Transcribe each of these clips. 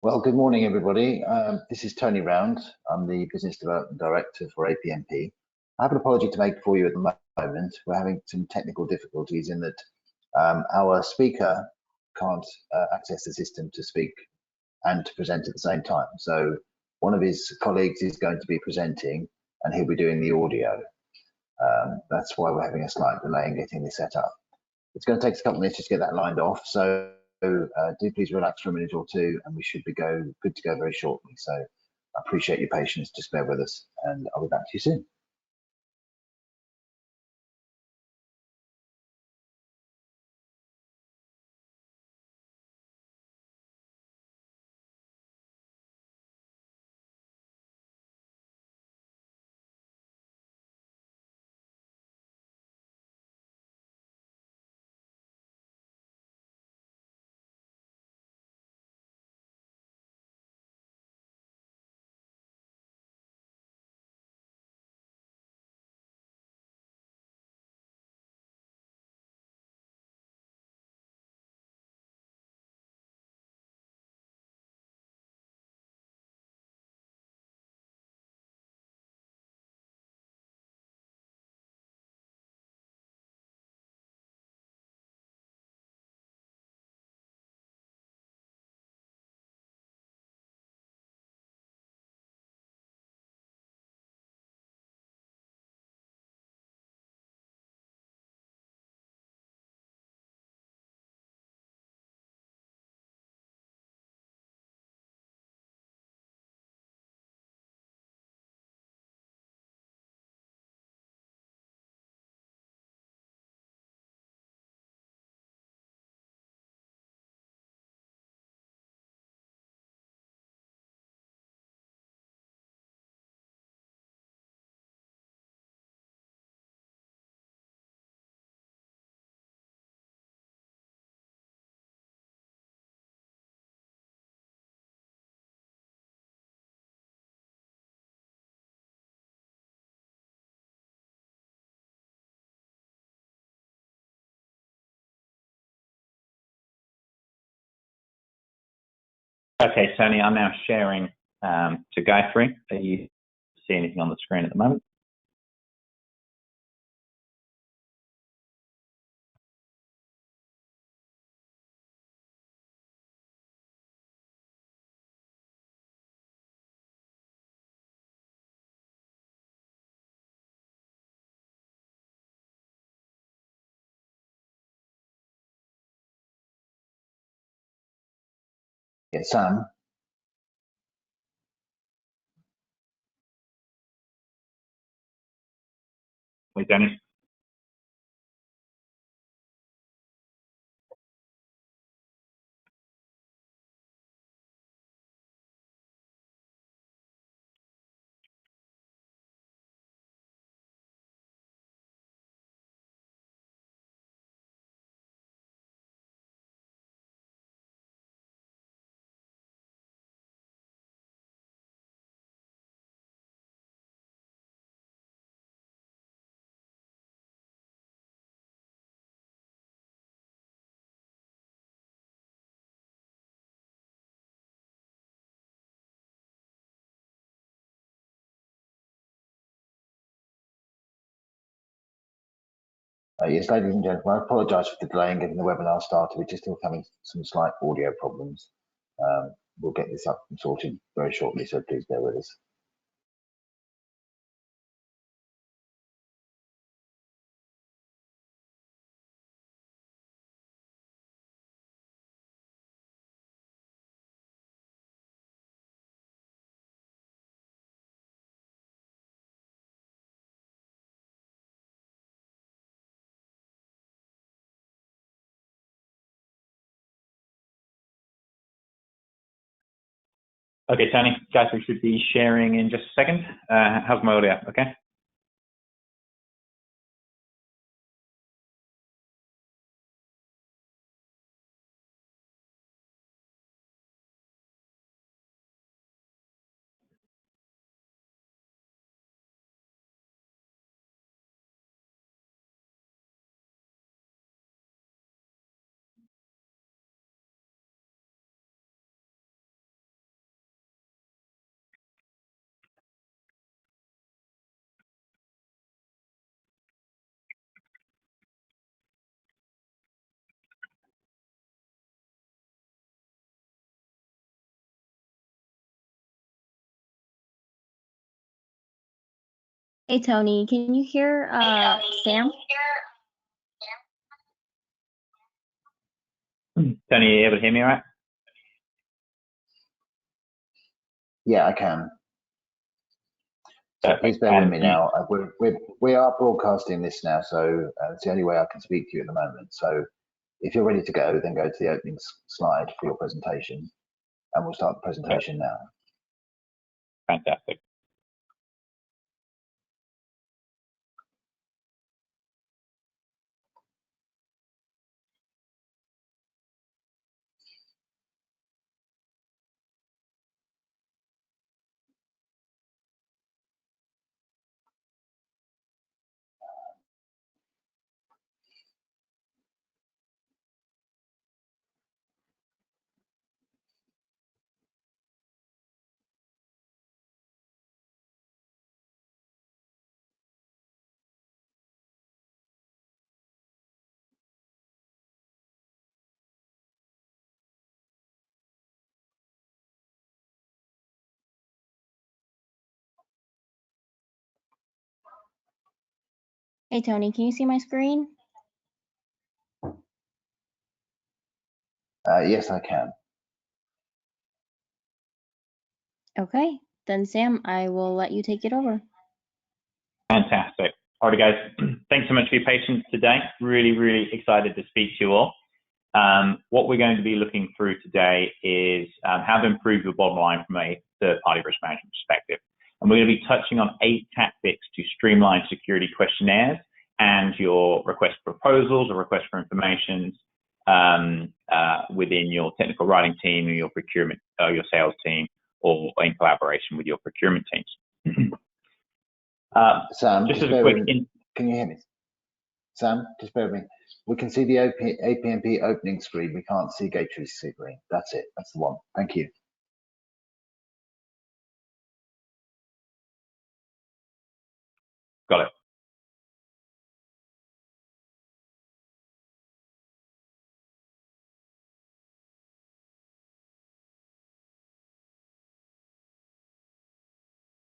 Well, good morning, everybody. This is Tony Round. I'm the Business Development Director for APMP. I have an apology to make for you at the moment. We're having some technical difficulties in that our speaker can't access the system to speak and to present at the same time. So one of his colleagues is going to be presenting and he'll be doing the audio. That's why we're having a slight delay in getting this set up. It's going to take us a couple of minutes just to get that lined off. So do please relax for a minute or two and we should be good to go very shortly. So I appreciate your patience. Just bear with us and I'll be back to you soon. Okay, Tony, I'm now sharing to Guthrie. Do you see anything on the screen at the moment? Yeah, Sam. Wait, Dennis. Yes, ladies and gentlemen, I apologise for the delay in getting the webinar started. We're just still having some slight audio problems. We'll get this up and sorted very shortly, so please bear with us. Okay, Tony, Guthrie should be sharing in just a second. How's my audio? Okay. Hey, Tony, can you hear Sam? Tony, are you able to hear me all right? Yeah, I can. So please bear with me now. We are broadcasting this now, so it's the only way I can speak to you at the moment. So if you're ready to go, then go to the opening slide for your presentation, and we'll start the presentation now. Fantastic. Hey, Tony, can you see my screen? Yes, I can. Okay, then Sam, I will let you take it over. Fantastic. All right, guys, thanks so much for your patience today. Really, really excited to speak to you all. What we're going to be looking through today is how to improve your bottom line from a third-party risk management perspective. And we're going to be touching on 8 tactics to streamline security questionnaires and your request for proposals or request for information within your technical writing team or your procurement, your sales team, or in collaboration with your procurement teams. Sam, just as a quick can you hear me? Sam, just bear with me. We can see the APMP opening screen. We can't see Gatrie's screen. That's it. That's the one. Thank you. Got it.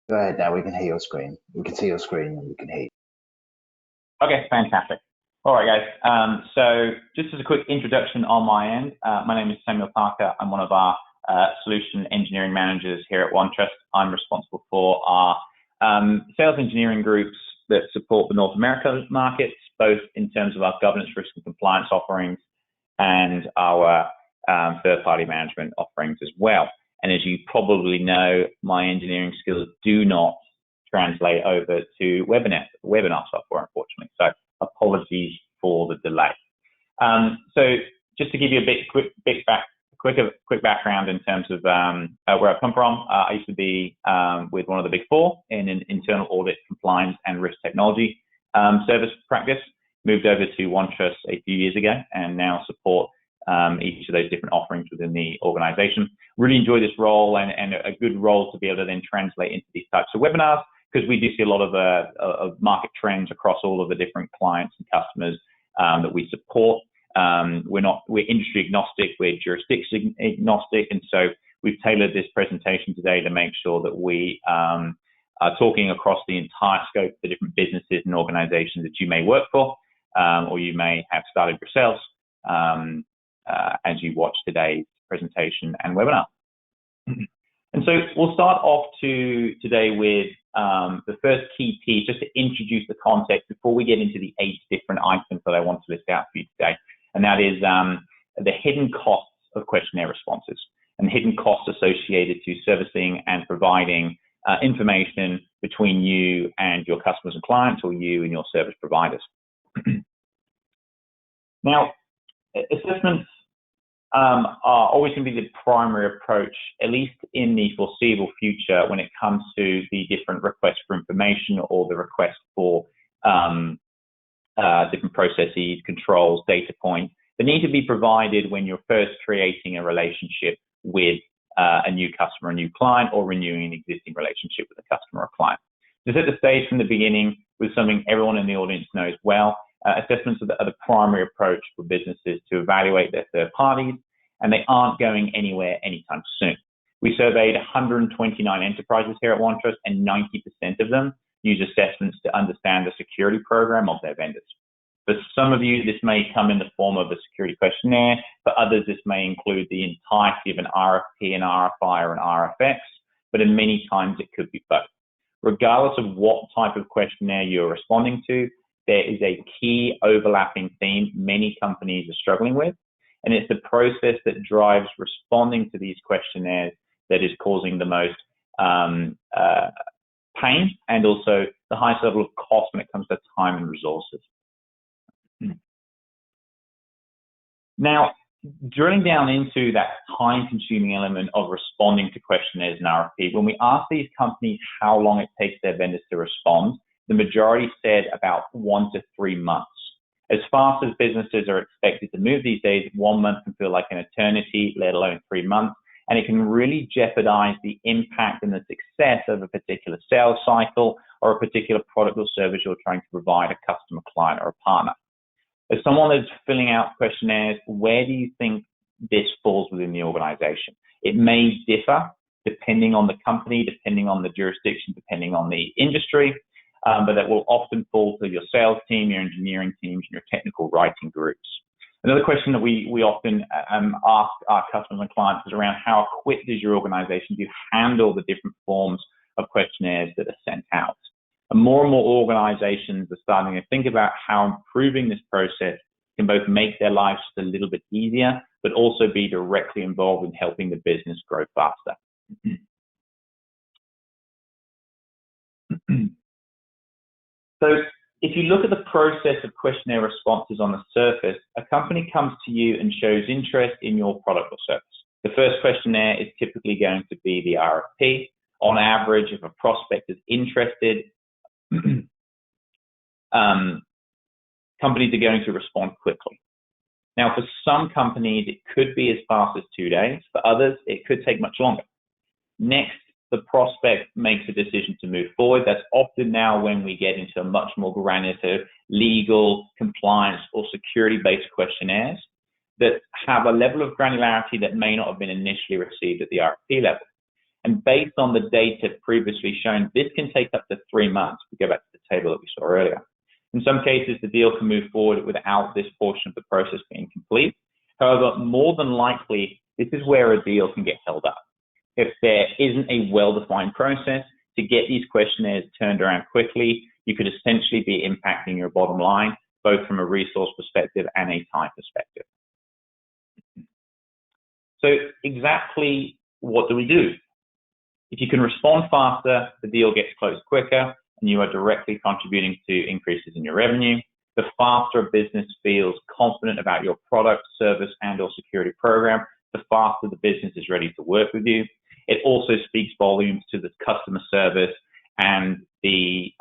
Go ahead now. We can hear your screen. We can see your screen and we can hear you. Okay, fantastic. All right, guys. So just as a quick introduction on my end, my name is Samuel Parker. I'm one of our solution engineering managers here at OneTrust. I'm responsible for our sales engineering groups that support the North America markets, both in terms of our governance, risk, and compliance offerings and our third-party management offerings as well. And as you probably know, my engineering skills do not translate over to webinar software, unfortunately. So apologies for the delay. So just to give you a quick background in terms of where I've come from, I used to be with one of the big 4 in an internal audit, compliance, and risk technology service practice. Moved over to OneTrust a few years ago and now support each of those different offerings within the organization. Really enjoy this role and a good role to be able to then translate into these types of webinars, because we do see a lot of market trends across all of the different clients and customers that we support. We're industry agnostic, we're jurisdiction agnostic, and so we've tailored this presentation today to make sure that we are talking across the entire scope of the different businesses and organizations that you may work for, or you may have started yourselves as you watch today's presentation and webinar. And so we'll start off today with the first key piece, just to introduce the context before we get into the 8 different items that I want to list out for you today. And that is the hidden costs of questionnaire responses and hidden costs associated to servicing and providing information between you and your customers and clients, or you and your service providers. Now, assessments are always going to be the primary approach, at least in the foreseeable future, when it comes to the different requests for information or the request for different processes, controls, data points that need to be provided when you're first creating a relationship with a new customer, a new client, or renewing an existing relationship with a customer or client. To set the stage from the beginning with something everyone in the audience knows well, assessments are the primary approach for businesses to evaluate their third parties, and they aren't going anywhere anytime soon. We surveyed 129 enterprises here at OneTrust, and 90% of them use assessments to understand the security program of their vendors. For some of you, this may come in the form of a security questionnaire. For others, this may include the entirety of an RFP, an RFI, or an RFX, but in many times it could be both. Regardless of what type of questionnaire you're responding to, there is a key overlapping theme many companies are struggling with, and it's the process that drives responding to these questionnaires that is causing the most pain and also the highest level of cost when it comes to time and resources. Now, drilling down into that time-consuming element of responding to questionnaires and RFP, when we ask these companies how long it takes their vendors to respond, the majority said about 1 to 3 months. As fast as businesses are expected to move these days, 1 month can feel like an eternity, let alone 3 months, and it can really jeopardize the impact and the success of a particular sales cycle or a particular product or service you're trying to provide a customer, client, or a partner. As someone that's filling out questionnaires, where do you think this falls within the organization? It may differ depending on the company, depending on the jurisdiction, depending on the industry, but that will often fall to your sales team, your engineering teams, and your technical writing groups. Another question that we often ask our customers and clients is around how equipped is your organization to handle the different forms of questionnaires that are sent out. And more organizations are starting to think about how improving this process can both make their lives just a little bit easier, but also be directly involved in helping the business grow faster. So if you look at the process of questionnaire responses on the surface, a company comes to you and shows interest in your product or service. The first questionnaire is typically going to be the RFP. On average, if a prospect is interested, companies are going to respond quickly. Now, for some companies, it could be as fast as 2 days. For others, it could take much longer. Next, the prospect makes a decision to move forward. That's often now when we get into a much more granular legal, compliance, or security-based questionnaires that have a level of granularity that may not have been initially received at the RFP level. And based on the data previously shown, this can take up to 3 months. We go back to the table that we saw earlier. In some cases, the deal can move forward without this portion of the process being complete. However, more than likely, this is where a deal can get held up. If there isn't a well-defined process to get these questionnaires turned around quickly, you could essentially be impacting your bottom line, both from a resource perspective and a time perspective. So exactly what do we do? If you can respond faster, the deal gets closed quicker, and you are directly contributing to increases in your revenue. The faster a business feels confident about your product, service, and or security program, the faster the business is ready to work with you. It also speaks volumes to the customer service and the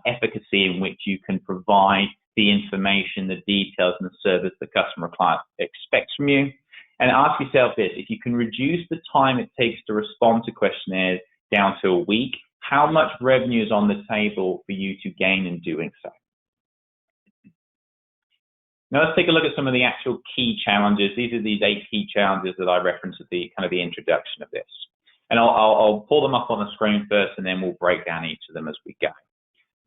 efficacy in which you can provide the information, the details, and the service the customer or client expects from you. And ask yourself this: if you can reduce the time it takes to respond to questionnaires down to a week, how much revenue is on the table for you to gain in doing so? Now let's take a look at some of the actual key challenges. These are these 8 key challenges that I referenced at the kind of the introduction of this. And I'll pull them up on the screen first, and then we'll break down each of them as we go.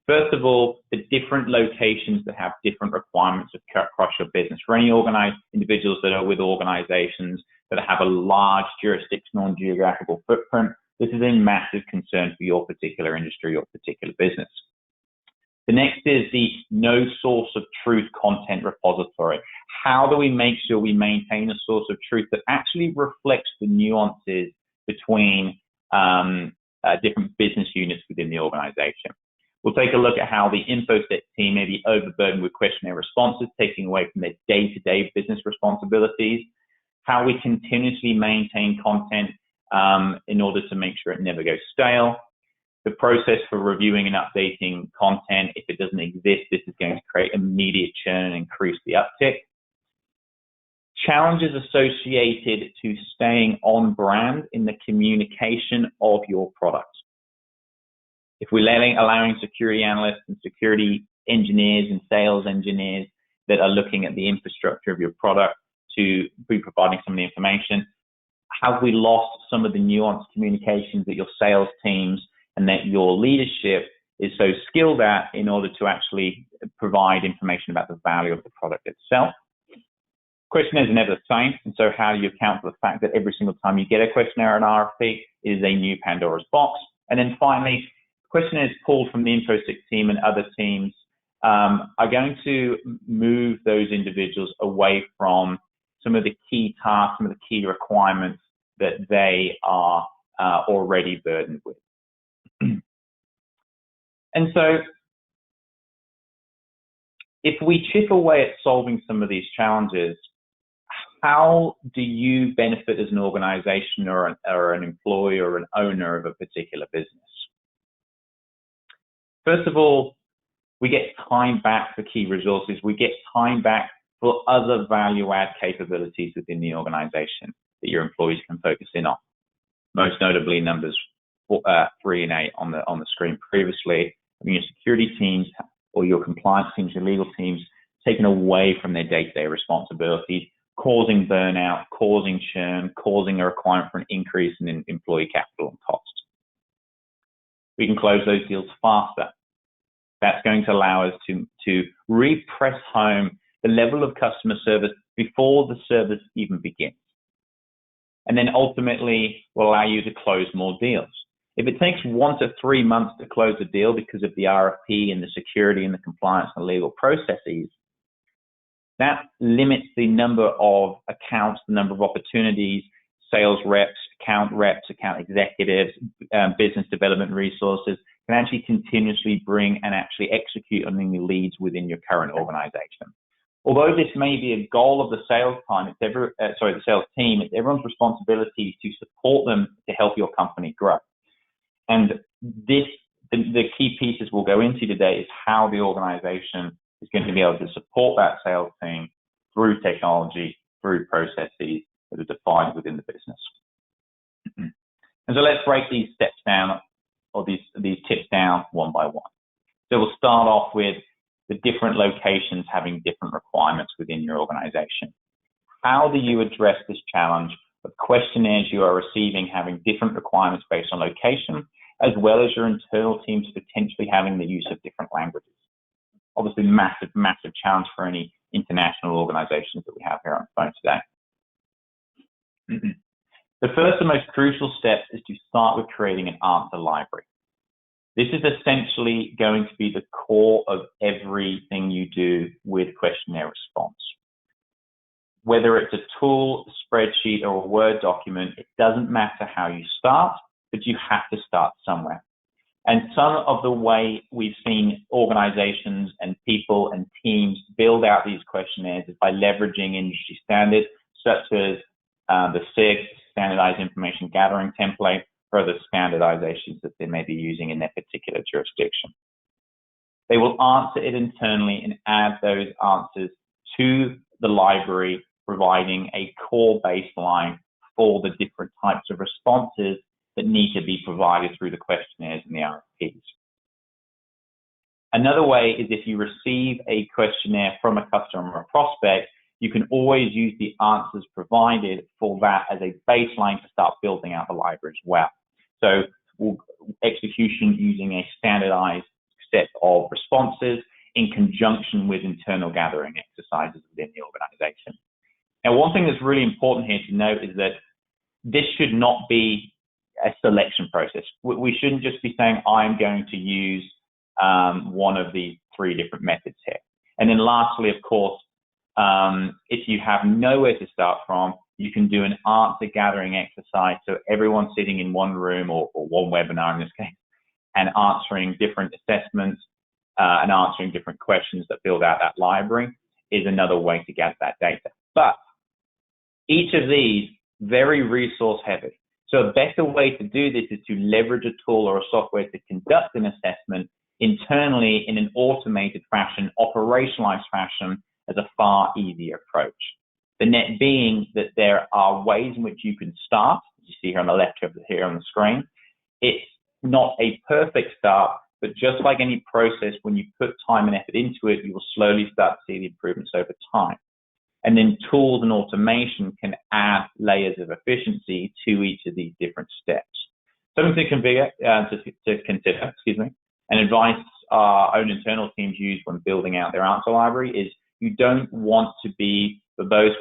First of all, the different locations that have different requirements across your business. For any individuals that are with organizations that have a large jurisdictional and geographical footprint, this is a massive concern for your particular industry or particular business. The next is the no source of truth content repository. How do we make sure we maintain a source of truth that actually reflects the nuances between different business units within the organization? We'll take a look at how the InfoSec team may be overburdened with questionnaire responses, taking away from their day-to-day business responsibilities, how we continuously maintain content in order to make sure it never goes stale, the process for reviewing and updating content. If it doesn't exist, this is going to create immediate churn and increase the uptick. Challenges associated to staying on brand in the communication of your product. If we're allowing security analysts and security engineers and sales engineers that are looking at the infrastructure of your product to be providing some of the information, have we lost some of the nuanced communications that your sales teams and that your leadership is so skilled at in order to actually provide information about the value of the product itself. Questionnaires are never the same, and so how do you account for the fact that every single time you get a questionnaire or an RFP, it is a new Pandora's box? And then finally, questionnaires pulled from the InfoSec team and other teams are going to move those individuals away from some of the key tasks, some of the key requirements that they are already burdened with. And so if we chip away at solving some of these challenges, how do you benefit as an organization or an employee or an owner of a particular business? First of all, we get time back for key resources. We get time back for other value-add capabilities within the organization that your employees can focus in on. Most notably, numbers 3 and 8 on the screen previously. I mean, your security teams or your compliance teams, your legal teams, taken away from their day-to-day responsibilities, causing burnout, causing churn, causing a requirement for an increase in employee capital and cost. We can close those deals faster. That's going to allow us to re-press home the level of customer service before the service even begins. And then ultimately will allow you to close more deals. If it takes 1 to 3 months to close a deal because of the RFP and the security and the compliance and legal processes, that limits the number of accounts, the number of opportunities, sales reps, account executives, business development resources can actually continuously bring and actually execute on the leads within your current organization. Although this may be a goal of the sales time, the sales team, it's everyone's responsibility to support them to help your company grow. And the key pieces we'll go into today is how the organization is going to be able to support that sales team through technology, through processes that are defined within the business. And so let's break these steps down, or these tips down one by one. So we'll start off with the different locations having different requirements within your organization. How do you address this challenge of questionnaires you are receiving having different requirements based on location, as well as your internal teams potentially having the use of different languages? Obviously, massive, massive challenge for any international organizations that we have here on the phone today. The first and most crucial step is to start with creating an answer library. This is essentially going to be the core of everything you do with questionnaire response. Whether it's a tool, a spreadsheet, or a Word document, it doesn't matter how you start, but you have to start somewhere. And some of the way we've seen organizations and people and teams build out these questionnaires is by leveraging industry standards, such as the SIG, Standardized Information Gathering Template, or other standardizations that they may be using in their particular jurisdiction. They will answer it internally and add those answers to the library, providing a core baseline for the different types of responses that need to be provided through the questionnaires and the RFPs. Another way is if you receive a questionnaire from a customer or a prospect, you can always use the answers provided for that as a baseline to start building out the library as well. So execution using a standardized set of responses in conjunction with internal gathering exercises within the organization. Now, one thing that's really important here to note is that this should not be a selection process. We shouldn't just be saying, I'm going to use one of these 3 different methods here. And then lastly, of course, if you have nowhere to start from, you can do an answer gathering exercise. So everyone sitting in one room or one webinar in this case, and answering different assessments and answering different questions that build out that library is another way to get that data. But each of these, very resource heavy. So a better way to do this is to leverage a tool or a software to conduct an assessment internally in an automated fashion, operationalized fashion, as a far easier approach. The net being that there are ways in which you can start, as you see here on the left here on the screen. It's not a perfect start, but just like any process, when you put time and effort into it, you will slowly start to see the improvements over time. And then tools and automation can add layers of efficiency to each of these different steps. Something to consider, And advice our own internal teams use when building out their answer library is you don't want to be verbose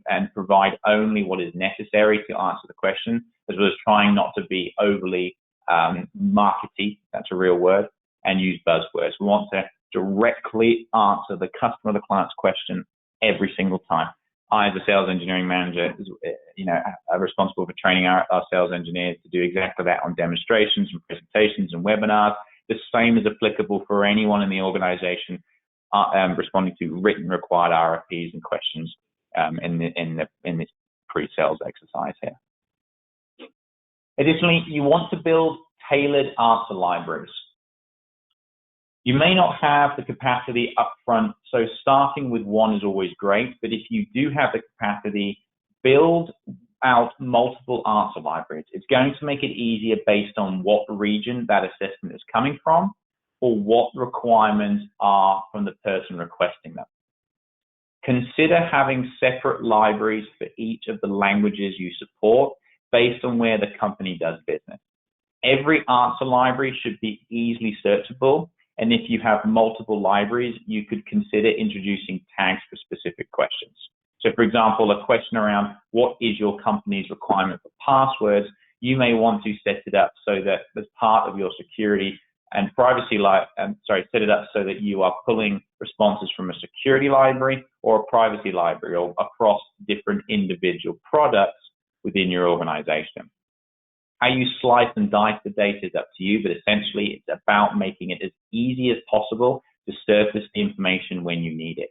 and provide only what is necessary to answer the question, as well as trying not to be overly markety, that's a real word, and use buzzwords. We want to directly answer the customer or the client's question every single time. I, as a sales engineering manager, are responsible for training our sales engineers to do exactly that on demonstrations and presentations and webinars. The same is applicable for anyone in the organization responding to written required RFPs and questions in this pre-sales exercise here. Additionally, you want to build tailored answer libraries. You may not have the capacity upfront, so starting with one is always great, but if you do have the capacity, build out multiple answer libraries. It's going to make it easier based on what region that assessment is coming from or what requirements are from the person requesting them. Consider having separate libraries for each of the languages you support based on where the company does business. Every answer library should be easily searchable, and if you have multiple libraries, you could consider introducing tags for specific questions. So for example, a question around what is your company's requirement for passwords, you may want to set it up so that as part of your security and privacy, set it up so that you are pulling responses from a security library or a privacy library or across different individual products within your organization. How you slice and dice the data is up to you, but essentially it's about making it as easy as possible to surface the information when you need it.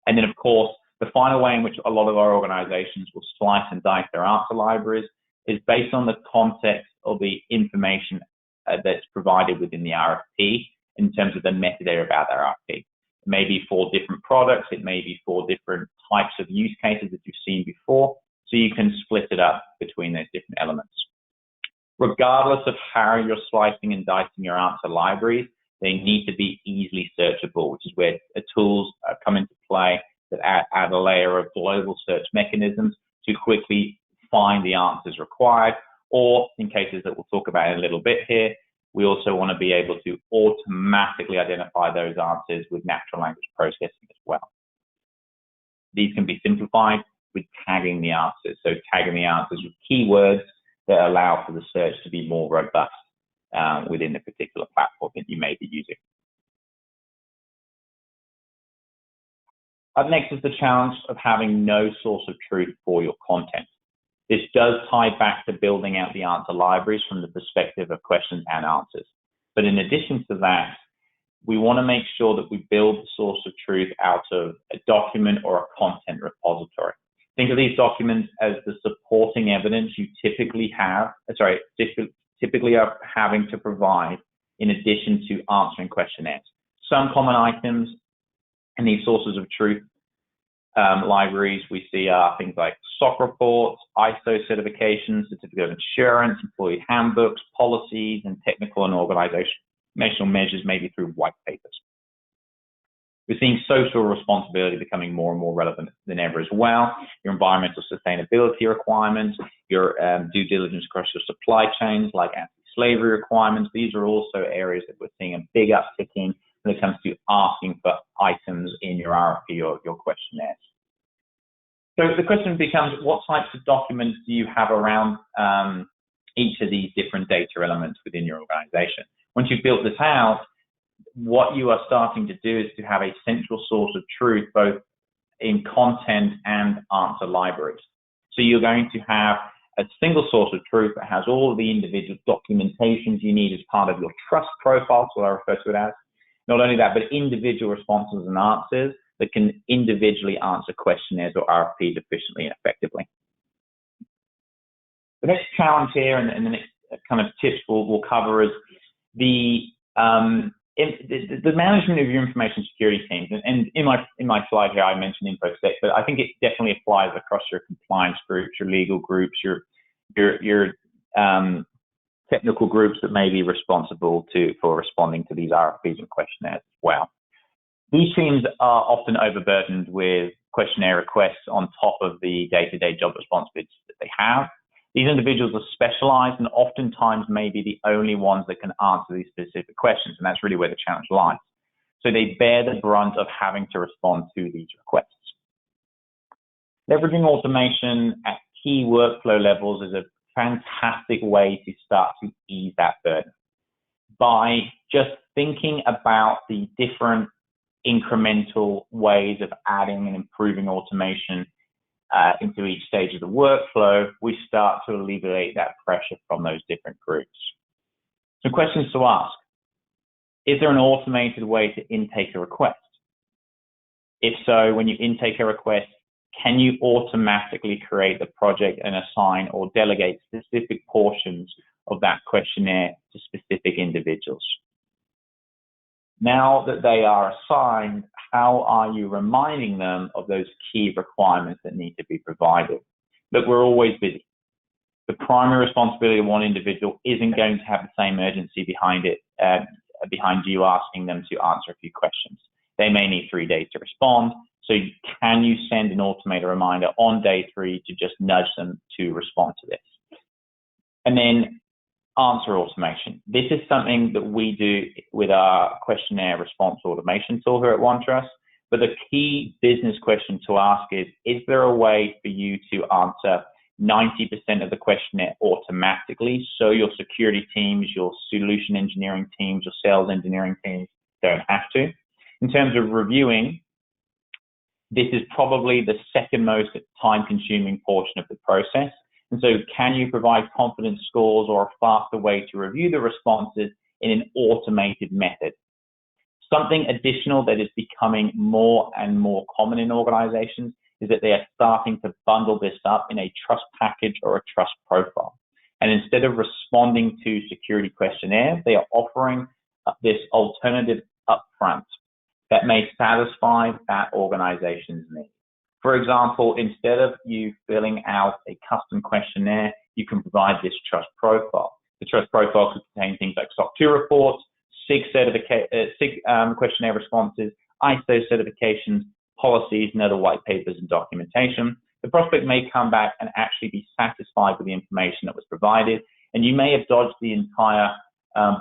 And then, of course, the final way in which a lot of our organizations will slice and dice their answer libraries is based on the context of the information that's provided within the RFP in terms of the metadata about their RFP. It may be for different products, it may be for different types of use cases that you've seen before, so you can split it up between those different elements. Regardless of how you're slicing and dicing your answer libraries, they need to be easily searchable, which is where tools come into play that add a layer of global search mechanisms to quickly find the answers required, or in cases that we'll talk about in a little bit here, we also want to be able to automatically identify those answers with natural language processing as well. These can be simplified with tagging the answers. So tagging the answers with keywords that allow for the search to be more robust within the particular platform that you may be using. Up next is the challenge of having no source of truth for your content. This does tie back to building out the answer libraries from the perspective of questions and answers. But in addition to that, we want to make sure that we build the source of truth out of a document or a content repository. Think of these documents as the supporting evidence you typically are having to provide in addition to answering questionnaires. Some common items in these sources of truth libraries we see are things like SOC reports, ISO certifications, certificate of insurance, employee handbooks, policies, and technical and organizational measures, maybe through white papers. We're seeing social responsibility becoming more and more relevant than ever as well. Your environmental sustainability requirements, your due diligence across your supply chains, like anti-slavery requirements. These are also areas that we're seeing a big uptick in when it comes to asking for items in your RFP or your questionnaires. So the question becomes, what types of documents do you have around each of these different data elements within your organization? Once you've built this out, what you are starting to do is to have a central source of truth, both in content and answer libraries. So you're going to have a single source of truth that has all of the individual documentations you need as part of your trust profile, so I refer to it as. Not only that, but individual responses and answers that can individually answer questionnaires or RFPs efficiently and effectively. The next challenge here and the next kind of tips we'll cover is the management of your information security teams. And in my slide here, I mentioned InfoSec, but I think it definitely applies across your compliance groups, your legal groups, your technical groups that may be responsible for responding to these RFPs and questionnaires as well. These teams are often overburdened with questionnaire requests on top of the day-to-day job responsibilities that they have. These individuals are specialized and oftentimes may be the only ones that can answer these specific questions, and that's really where the challenge lies. So they bear the brunt of having to respond to these requests. Leveraging automation at key workflow levels is a fantastic way to start to ease that burden by just thinking about the different incremental ways of adding and improving automation into each stage of the workflow. We start to alleviate that pressure from those different groups. So questions to ask. Is there an automated way to intake a request? If so, when you intake a request, can you automatically create the project and assign or delegate specific portions of that questionnaire to specific individuals? Now that they are assigned, how are you reminding them of those key requirements that need to be provided? Look, we're always busy. The primary responsibility of one individual isn't going to have the same urgency behind it, behind you asking them to answer a few questions. They may need 3 days to respond. So can you send an automated reminder on day 3 to just nudge them to respond to this? And then answer automation. This is something that we do with our questionnaire response automation tool here at OneTrust. But the key business question to ask is there a way for you to answer 90% of the questionnaire automatically so your security teams, your solution engineering teams, your sales engineering teams don't have to? In terms of reviewing, this is probably the second most time-consuming portion of the process. And so can you provide confidence scores or a faster way to review the responses in an automated method? Something additional that is becoming more and more common in organizations is that they are starting to bundle this up in a trust package or a trust profile. And instead of responding to security questionnaires, they are offering this alternative upfront that may satisfy that organization's needs. For example, instead of you filling out a custom questionnaire, you can provide this trust profile. The trust profile could contain things like SOC 2 reports, SIG questionnaire responses, ISO certifications, policies, and other white papers and documentation. The prospect may come back and actually be satisfied with the information that was provided, and you may have dodged the entire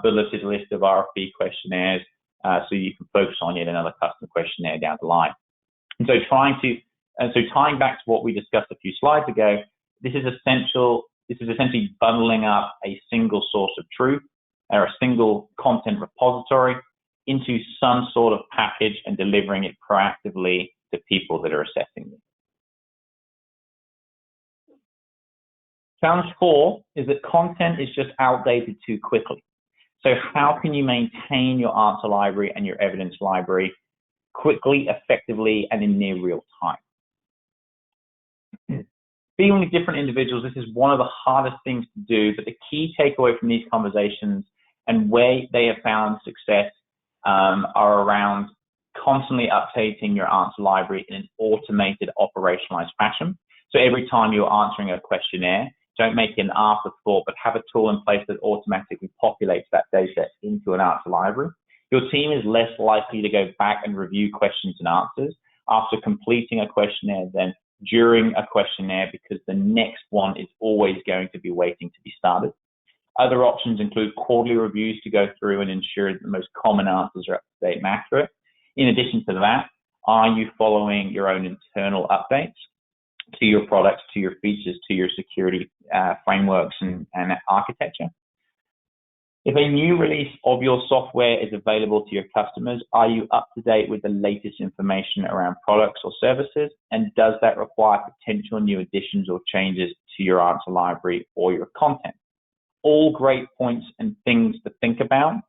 bulleted list of RFP questionnaires so you can focus on yet another custom questionnaire down the line. And so tying back to what we discussed a few slides ago, this is essentially bundling up a single source of truth or a single content repository into some sort of package and delivering it proactively to people that are assessing them. Challenge 4 is that content is just outdated too quickly. So how can you maintain your answer library and your evidence library quickly, effectively, and in near real time? Being with different individuals, this is one of the hardest things to do, but the key takeaway from these conversations and where they have found success are around constantly updating your answer library in an automated, operationalized fashion. So every time you're answering a questionnaire, don't make it an afterthought, but have a tool in place that automatically populates that data into an answer library. Your team is less likely to go back and review questions and answers after completing a questionnaire than during a questionnaire, because the next one is always going to be waiting to be started. Other options include quarterly reviews to go through and ensure that the most common answers are up to date and accurate. In addition to that, are you following your own internal updates to your products, to your features, to your security frameworks and architecture? If a new release of your software is available to your customers, are you up to date with the latest information around products or services? And does that require potential new additions or changes to your answer library or your content? All great points and things to think about,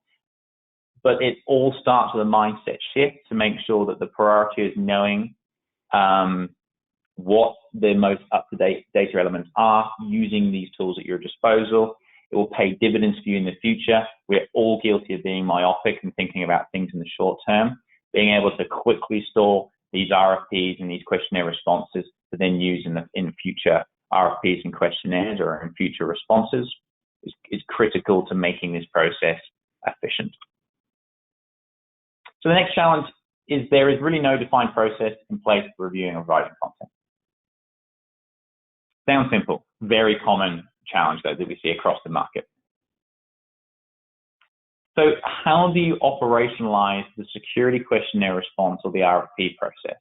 but it all starts with a mindset shift to make sure that the priority is knowing what the most up-to-date data elements are, using these tools at your disposal. It will pay dividends for you in the future. We're all guilty of being myopic and thinking about things in the short term. Being able to quickly store these RFPs and these questionnaire responses to then use in future RFPs and questionnaires or in future responses is critical to making this process efficient. So the next challenge is there is really no defined process in place for reviewing and writing content. Sounds simple, Very common challenge though that we see across the market. So how do you operationalize the security questionnaire response or the RFP process?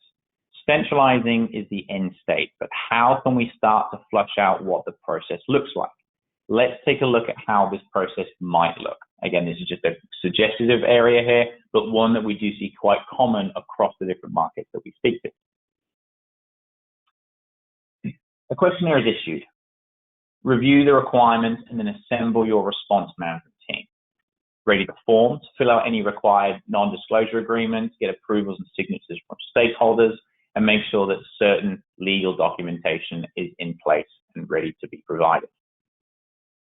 Centralizing is the end state, but how can we start to flush out what the process looks like? Let's take a look at how this process might look. Again, this is just a suggestive area here, but one that we do see quite common across the different markets that we speak to. A questionnaire is issued. Review the requirements and then assemble your response management team. Ready the form to fill out any required non-disclosure agreements, get approvals and signatures from stakeholders, and make sure that certain legal documentation is in place and ready to be provided.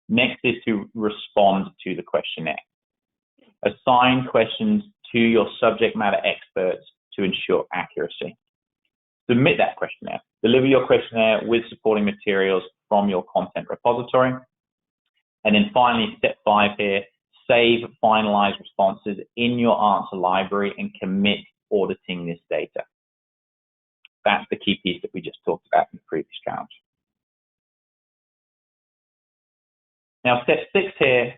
Next is to respond to the questionnaire. Assign questions to your subject matter experts to ensure accuracy. Submit that questionnaire. Deliver your questionnaire with supporting materials from your content repository. And then finally, step 5 here, save finalized responses in your answer library and commit auditing this data. That's the key piece that we just talked about in the previous challenge. Now, step 6 here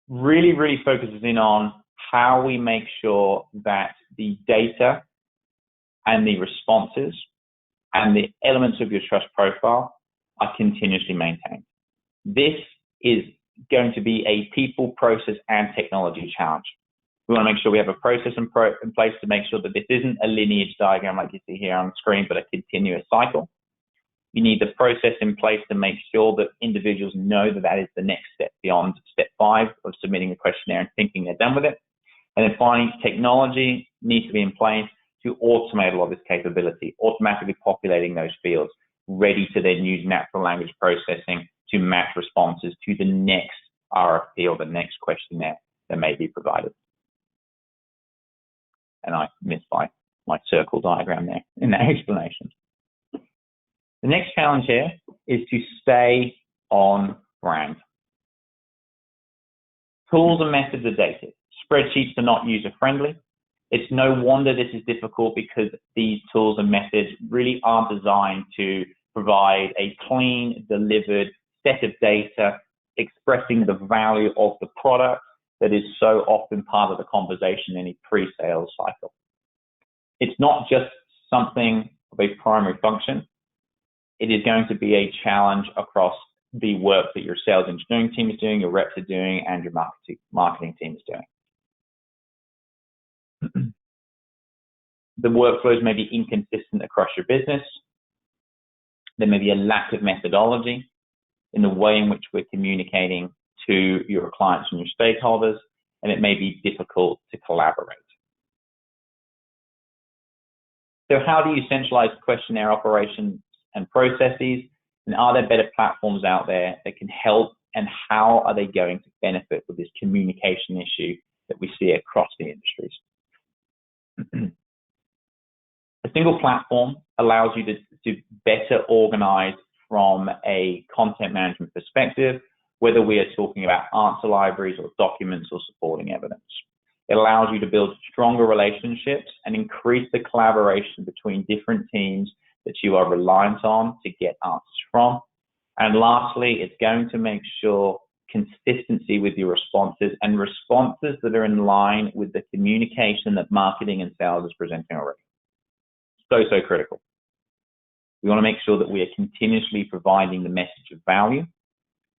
really focuses in on how we make sure that the data and the responses and the elements of your trust profile are continuously maintained. This is going to be a people, process, and technology challenge. We want to make sure we have a process in place to make sure that this isn't a lineage diagram like you see here on the screen, but a continuous cycle. You need the process in place to make sure that individuals know that that is the next step beyond step 5 of submitting a questionnaire and thinking they're done with it. And then finally, technology needs to be in place to automate a lot of this capability, automatically populating those fields, ready to then use natural language processing to match responses to the next RFP or the next questionnaire that may be provided. And I missed my circle diagram there in that explanation. The next challenge here is to stay on brand. Tools and methods are dated. Spreadsheets are not user-friendly. It's no wonder this is difficult because these tools and methods really aren't designed to provide a clean, delivered set of data expressing the value of the product that is so often part of the conversation in a pre-sales cycle. It's not just something of a primary function. It is going to be a challenge across the work that your sales engineering team is doing, your reps are doing, and your marketing team is doing. The workflows may be inconsistent across your business. There may be a lack of methodology in the way in which we're communicating to your clients and your stakeholders, and it may be difficult to collaborate. So how do you centralize questionnaire operations and processes, and are there better platforms out there that can help, and how are they going to benefit with this communication issue that we see across the industries? A single platform allows you to better organize from a content management perspective, whether we are talking about answer libraries or documents or supporting evidence. It allows you to build stronger relationships and increase the collaboration between different teams that you are reliant on to get answers from. And lastly, it's going to make sure consistency with your responses and responses that are in line with the communication that marketing and sales is presenting already. So critical. We want to make sure that we are continuously providing the message of value,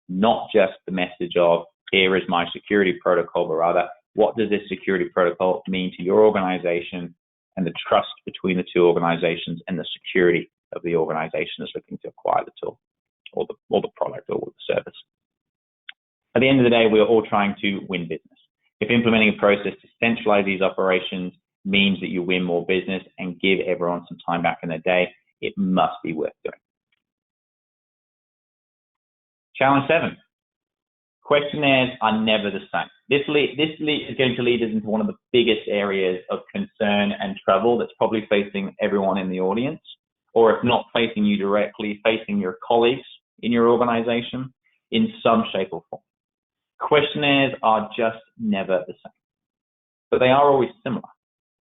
not just the message of, here is my security protocol, but rather, what does this security protocol mean to your organization and the trust between the two organizations and the security of the organization that's looking to acquire the tool or the product or the service. At the end of the day, we're all trying to win business. If implementing a process to centralize these operations means that you win more business and give everyone some time back in their day, it must be worth doing. Challenge 7. Questionnaires are never the same. This is going to lead us into one of the biggest areas of concern and trouble that's probably facing everyone in the audience, or if not facing you directly, facing your colleagues in your organization in some shape or form. Questionnaires are just never the same, but they are always similar.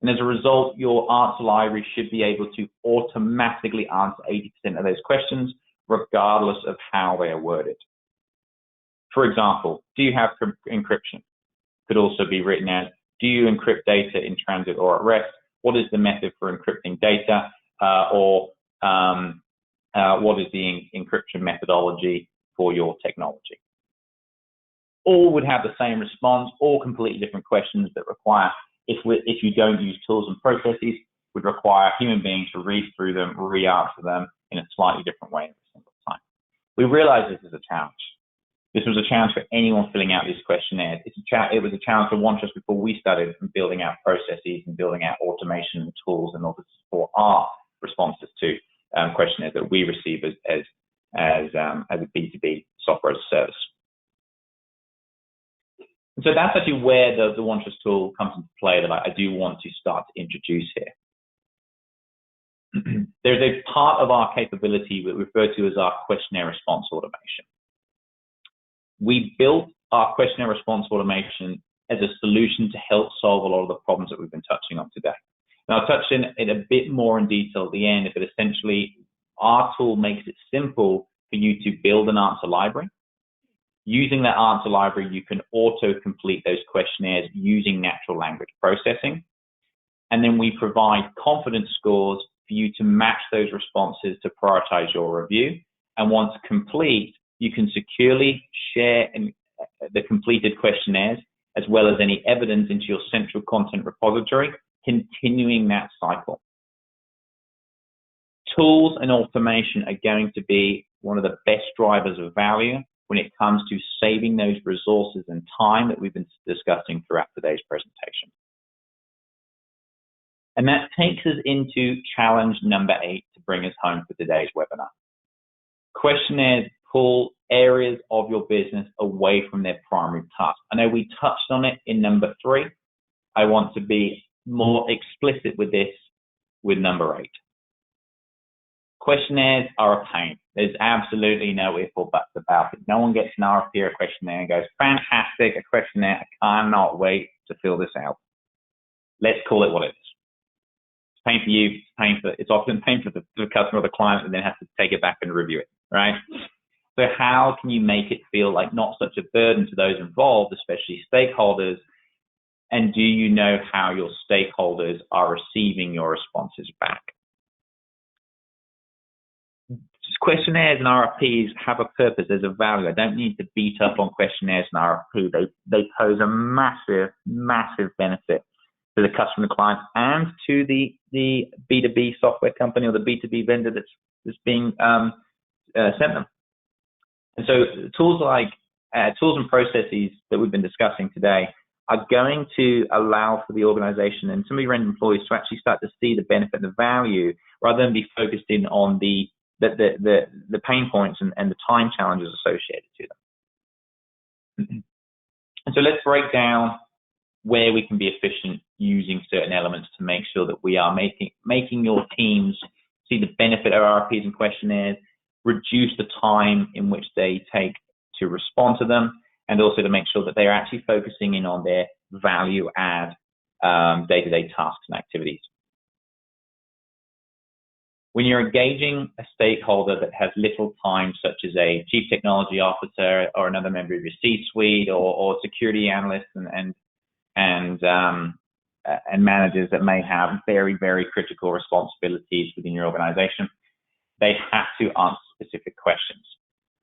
And as a result, your answer library should be able to automatically answer 80% of those questions, regardless of how they are worded. For example, do you have encryption? Could also be written as, do you encrypt data in transit or at rest? What is the method for encrypting data? What is the encryption methodology for your technology? All would have the same response, all completely different questions that require, if you don't use tools and processes, would require human beings to read through them, re-answer them in a slightly different way every single time. We realize this is a challenge. This was a challenge for anyone filling out these questionnaires. It was a challenge for OneTrust before we started building out processes and building out automation and tools in order to support our responses to questionnaires that we receive as a B2B software as a service. And so that's actually where the OneTrust tool comes into play that I do want to start to introduce here. There's a part of our capability that we refer to as our questionnaire response automation. We built our questionnaire response automation as a solution to help solve a lot of the problems that we've been touching on today. And I'll touch in it a bit more in detail at the end, but essentially our tool makes it simple for you to build an answer library. Using that answer library, you can auto-complete those questionnaires using natural language processing. And then we provide confidence scores for you to match those responses to prioritize your review. And once complete, you can securely share the completed questionnaires as well as any evidence into your central content repository, continuing that cycle. Tools and automation are going to be one of the best drivers of value when it comes to saving those resources and time that we've been discussing throughout today's presentation. And that takes us into challenge number 8 to bring us home for today's webinar. Questionnaires pull areas of your business away from their primary task. I know we touched on it in number 3. I want to be more explicit with this with number 8. Questionnaires are a pain. There's absolutely no if or buts about it. No one gets an RFP or a questionnaire and goes, fantastic, a questionnaire, I cannot wait to fill this out. Let's call it what it is. It's pain for you, it's often pain for the customer or the client, and then has to take it back and review it, right? So how can you make it feel like not such a burden to those involved, especially stakeholders? And do you know how your stakeholders are receiving your responses back? Questionnaires and RFPs have a purpose. There's a value. I don't need to beat up on questionnaires and RFP. They pose a massive, massive benefit to the customer, client, and to the B2B software company or the B2B vendor that's being sent them. And so tools like tools and processes that we've been discussing today are going to allow for the organization and some of your end employees to actually start to see the benefit and the value rather than be focused in on the pain points and the time challenges associated to them. And so let's break down where we can be efficient using certain elements to make sure that we are making your teams see the benefit of RFPs and questionnaires, reduce the time in which they take to respond to them, and also to make sure that they're actually focusing in on their value add day-to-day tasks and activities. When you're engaging a stakeholder that has little time, such as a chief technology officer or another member of your C-suite or security analysts and managers that may have very, very critical responsibilities within your organization, they have to answer specific questions.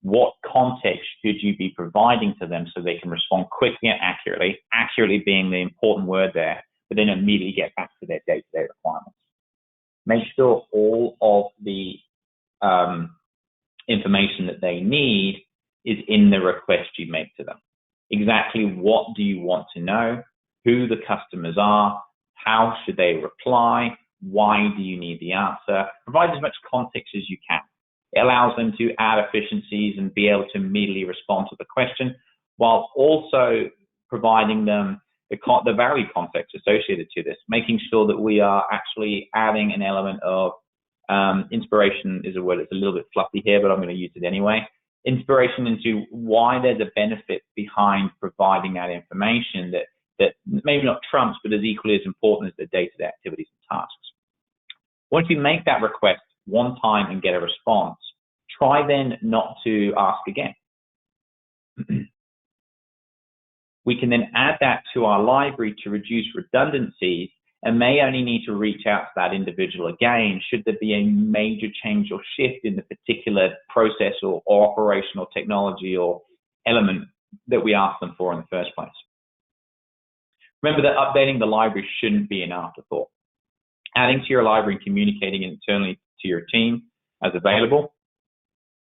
What context should you be providing to them so they can respond quickly and accurately, accurately being the important word there, but then immediately get back to their day-to-day requirements? Make sure all of the information that they need is in the request you make to them. Exactly what do you want to know, who the customers are, how should they reply, why do you need the answer. Provide as much context as you can. It allows them to add efficiencies and be able to immediately respond to the question, while also providing them the value context associated to this, making sure that we are actually adding an element of inspiration is a word that's a little bit fluffy here, but I'm going to use it anyway. Inspiration into why there's a benefit behind providing that information that that maybe not trumps, but is equally as important as the day-to-day activities and tasks. Once you make that request one time and get a response, try then not to ask again. We can then add that to our library to reduce redundancies, and may only need to reach out to that individual again should there be a major change or shift in the particular process or operational technology or element that we asked them for in the first place. Remember that updating the library shouldn't be an afterthought. Adding to your library and communicating internally to your team as available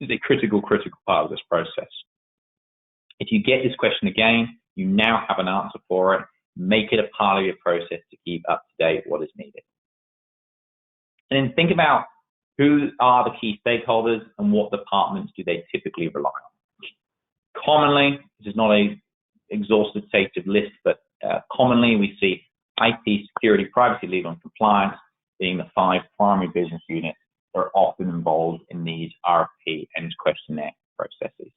is a critical part of this process. If you get this question again, you now have an answer for it. Make it a part of your process to keep up to date what is needed. And then think about who are the key stakeholders and what departments do they typically rely on. Commonly, this is not an exhaustive list, but commonly we see IT, security, privacy, legal, and compliance being the 5 primary business units that are often involved in these RFP and questionnaire processes.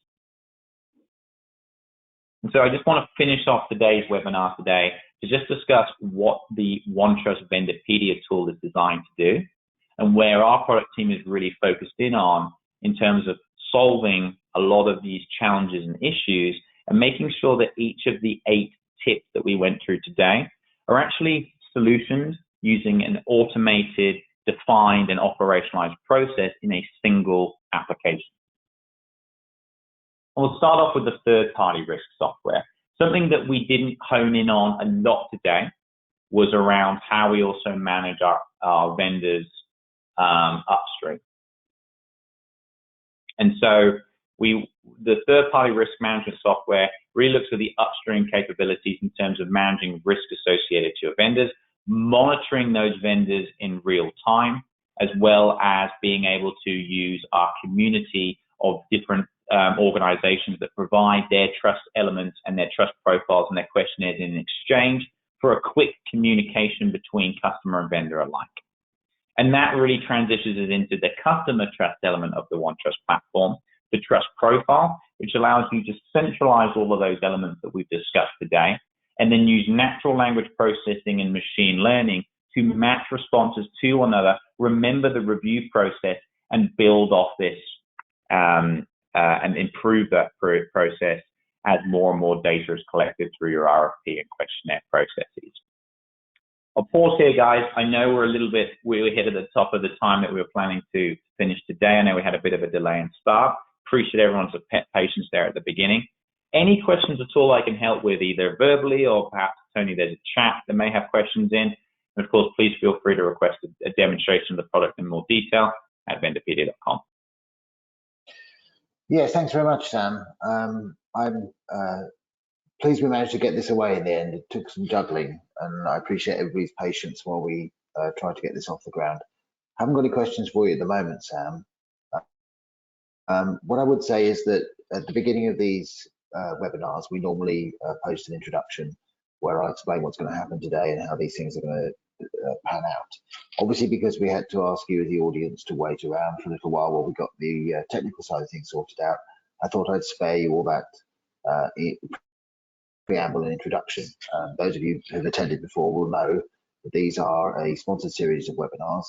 And so I just want to finish off today's webinar today to just discuss what the OneTrust Vendorpedia tool is designed to do and where our product team is really focused in terms of solving a lot of these challenges and issues and making sure that each of the 8 tips that we went through today are actually solutions using an automated, defined, and operationalized process in a single application. We'll start off with the third-party risk software. Something that we didn't hone in on a lot today was around how we also manage our vendors upstream. And so the third-party risk management software really looks at the upstream capabilities in terms of managing risk associated to your vendors, monitoring those vendors in real time, as well as being able to use our community of different organizations that provide their trust elements and their trust profiles and their questionnaires in exchange for a quick communication between customer and vendor alike. And that really transitions us into the customer trust element of the OneTrust platform, the trust profile, which allows you to centralize all of those elements that we've discussed today, and then use natural language processing and machine learning to match responses to one another, remember the review process, and build off this and improve that process as more and more data is collected through your RFP and questionnaire processes. I'll pause here, guys. I know we were hit at the top of the time that we were planning to finish today. I know we had a bit of a delay in start. Appreciate everyone's patience there at the beginning. Any questions at all I can help with, either verbally or perhaps, Tony, there's a chat that may have questions in. And of course, please feel free to request a demonstration of the product in more detail at vendorpedia.com. Yeah, thanks very much, Sam. I'm pleased we managed to get this away in the end. It took some juggling, and I appreciate everybody's patience while we tried to get this off the ground. I haven't got any questions for you at the moment, Sam. What I would say is that at the beginning of these webinars, we normally post an introduction where I explain what's going to happen today and how these things are going to pan out. Obviously, because we had to ask you, the audience, to wait around for a little while we got the technical side of things sorted out, I thought I'd spare you all that preamble and introduction. Those of you who have attended before will know that these are a sponsored series of webinars,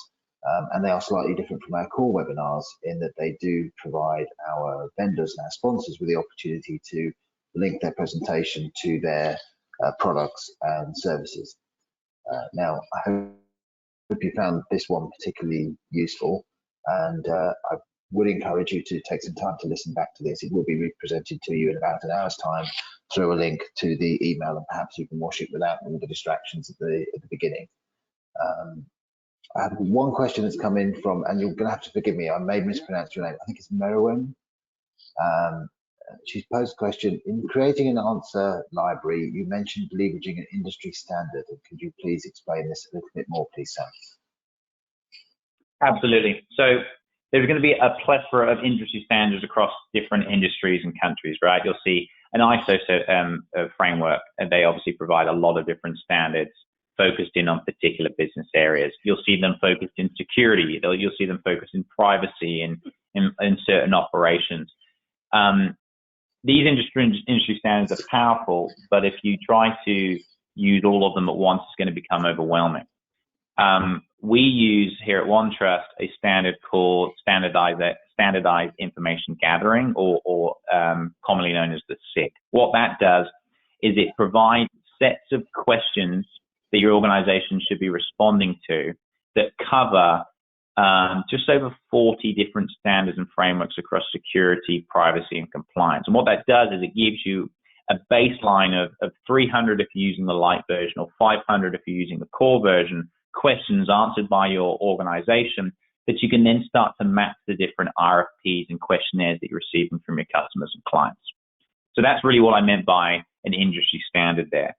and they are slightly different from our core webinars in that they do provide our vendors and our sponsors with the opportunity to link their presentation to their products and services. Now, I hope you found this one particularly useful, and I would encourage you to take some time to listen back to this. It will be represented to you in about an hour's time through a link to the email, and perhaps you can watch it without all the distractions at the beginning. I have one question that's come in from, and you're going to have to forgive me, I may mispronounce your name. I think it's Merwin. She's posed a question. In creating an answer library, you mentioned leveraging an industry standard. Could you please explain this a little bit more, please, Sam? Absolutely. So there's going to be a plethora of industry standards across different industries and countries, right? You'll see an ISO framework, and they obviously provide a lot of different standards focused in on particular business areas. You'll see them focused in security. You'll see them focused in privacy and in certain operations. These industry standards are powerful, but if you try to use all of them at once, it's going to become overwhelming. We use here at OneTrust a standard called standardized information gathering, or commonly known as the SIG. What that does is it provides sets of questions that your organization should be responding to that cover just over 40 different standards and frameworks across security, privacy, and compliance. And what that does is it gives you a baseline of 300 if you're using the light version, or 500 if you're using the core version, questions answered by your organization that you can then start to map the different RFPs and questionnaires that you're receiving from your customers and clients. So that's really what I meant by an industry standard there.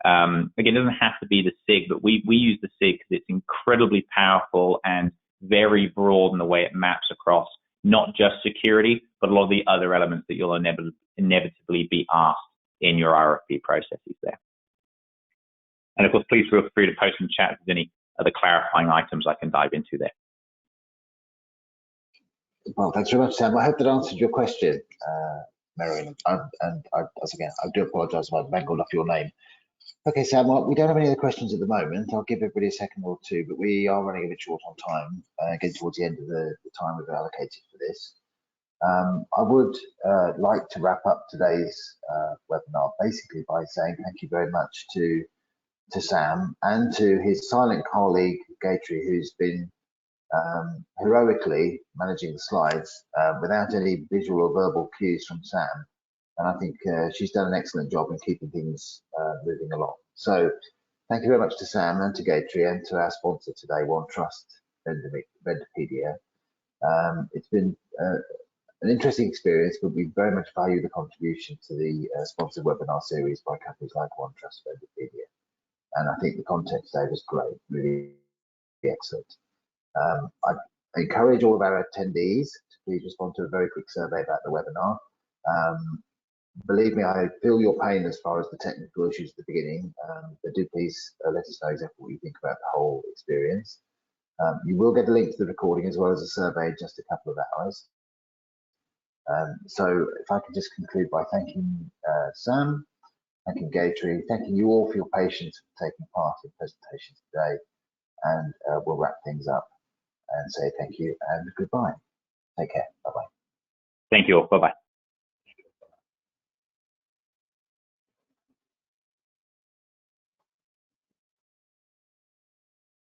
Again, it doesn't have to be the SIG, but we use the SIG because it's incredibly powerful and very broad in the way it maps across not just security, but a lot of the other elements that you'll inevitably be asked in your RFP processes there. And of course, please feel free to post in chat if there's any other clarifying items I can dive into there. Well, thanks very much, Sam. I hope that answered your question, Marion. I do apologise if I mangled up your name. Okay, Sam, well, we don't have any other questions at the moment. I'll give everybody a second or two, but we are running a bit short on time, getting towards the end of the time we've allocated for this. I would like to wrap up today's webinar basically by saying thank you very much to Sam and to his silent colleague, Gatry, who's been heroically managing the slides without any visual or verbal cues from Sam. And I think she's done an excellent job in keeping things moving along. So thank you very much to Sam and to Gatry and to our sponsor today, OneTrust Vendorpedia. It's been an interesting experience, but we very much value the contribution to the sponsored webinar series by companies like OneTrust Vendorpedia. And I think the content today was great, really excellent. I encourage all of our attendees to please respond to a very quick survey about the webinar. Believe me, I feel your pain as far as the technical issues at the beginning, but do please let us know exactly what you think about the whole experience. You will get a link to the recording as well as a survey in just a couple of hours. So if I can just conclude by thanking Sam, thanking Gatry, thanking you all for your patience for taking part in the presentation today, and we'll wrap things up and say thank you and goodbye. Take care. Bye-bye. Thank you all. Bye-bye.